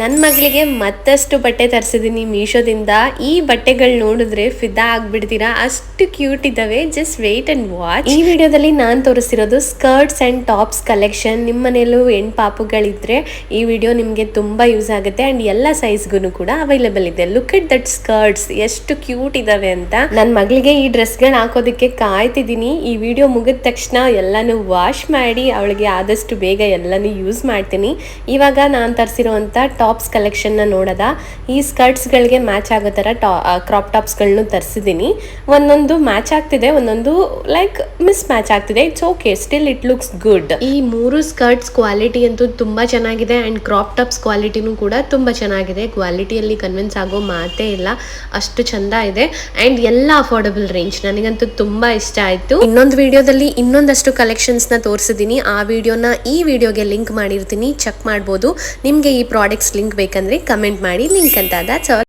ನನ್ನ ಮಗಳಿಗೆ ಮತ್ತಷ್ಟು ಬಟ್ಟೆ ತರಿಸಿದ್ದೀನಿ ಮೀಶೋದಿಂದ. ಈ ಬಟ್ಟೆಗಳು ನೋಡಿದ್ರೆ ಫಿದಾ ಆಗ್ಬಿಡ್ತೀರಾ, ಅಷ್ಟು ಕ್ಯೂಟ್ ಇದ್ದಾವೆ. Just wait and watch. ಈ ವಿಡಿಯೋದಲ್ಲಿ ನಾನು ತೋರಿಸಿರೋದು ಸ್ಕರ್ಟ್ಸ್ ಅಂಡ್ ಟಾಪ್ಸ್ ಕಲೆಕ್ಷನ್. ನಿಮ್ಮ ಮನೆಯಲ್ಲೂ ಹೆಣ್ಣು ಪಾಪುಗಳಿದ್ರೆ ಈ ವಿಡಿಯೋ ನಿಮಗೆ ತುಂಬಾ ಯೂಸ್ ಆಗುತ್ತೆ ಅಂಡ್ ಎಲ್ಲ ಸೈಜ್ಗೂ ಕೂಡ ಅವೈಲೇಬಲ್ ಇದೆ. ಲುಕ್ ಎಟ್ ದಟ್ ಸ್ಕರ್ಟ್ಸ್, ಎಷ್ಟು ಕ್ಯೂಟ್ ಇದಾವೆ ಅಂತ. ನನ್ನ ಮಗಳಿಗೆ ಈ ಡ್ರೆಸ್ಗಳು ಹಾಕೋದಕ್ಕೆ ಕಾಯ್ತಿದ್ದೀನಿ. ಈ ವಿಡಿಯೋ ಮುಗಿದ ತಕ್ಷಣ ಎಲ್ಲಾನು ವಾಶ್ ಮಾಡಿ ಅವಳಿಗೆ ಆದಷ್ಟು ಬೇಗ ಎಲ್ಲಾನು ಯೂಸ್ ಮಾಡ್ತೀನಿ. ಇವಾಗ ನಾನು ತರಿಸಿರುವಂತ ಟಾಪ್ಸ್ ಕಲೆಕ್ಷನ್ ನೋಡೋದ, ಈ ಸ್ಕರ್ಟ್ಸ್ ಗಳಿಗೆ ಮ್ಯಾಚ್ ಆಗೋ ತರ ಕ್ರಾಪ್ ಟಾಪ್ಸ್ ಗಳನ್ನು ತರಿಸಿದ್ದೀನಿ. ಒಂದೊಂದು ಮ್ಯಾಚ್ ಆಗ್ತಿದೆ, ಒಂದೊಂದು ಲೈಕ್ ಮಿಸ್ ಮ್ಯಾಚ್ ಆಗ್ತಿದೆ. It's okay, still it looks good. ಈ ಮೂರು ಸ್ಕರ್ಟ್ಸ್ ಕ್ವಾಲಿಟಿ ಅಂತೂ ತುಂಬಾ ಚೆನ್ನಾಗಿದೆ ಅಂಡ್ ಕ್ರಾಪ್ ಟಾಪ್ಸ್ ಕ್ವಾಲಿಟಿನೂ ಕೂಡ ತುಂಬಾ ಚೆನ್ನಾಗಿದೆ. ಕ್ವಾಲಿಟಿಯಲ್ಲಿ ಕನ್ವಿನ್ಸ್ ಆಗೋ ಮಾತೇ ಇಲ್ಲ, ಅಷ್ಟು ಚಂದ ಇದೆ ಅಂಡ್ ಎಲ್ಲ ಅಫೋರ್ಡಬಲ್ ರೇಂಜ್. ನನಗಂತೂ ತುಂಬಾ ಇಷ್ಟ ಆಯ್ತು. ಇನ್ನೊಂದು ವಿಡಿಯೋದಲ್ಲಿ ಇನ್ನೊಂದಷ್ಟು ಕಲೆಕ್ಷನ್ಸ್ ನ ತೋರಿಸಿದ್ದೀನಿ. ಆ ವಿಡಿಯೋನ ಈ ವಿಡಿಯೋಗೆ ಲಿಂಕ್ ಮಾಡಿರ್ತೀನಿ, ಚೆಕ್ ಮಾಡ್ಬೋದು. ನಿಮ್ಗೆ ಈ ಪ್ರಾಡಕ್ಟ್ಸ್ ಲಿಂಕ್ ಬೇಕಂದ್ರೆ ಕಮೆಂಟ್ ಮಾಡಿ ಲಿಂಕ್ ಅಂತ. That's all.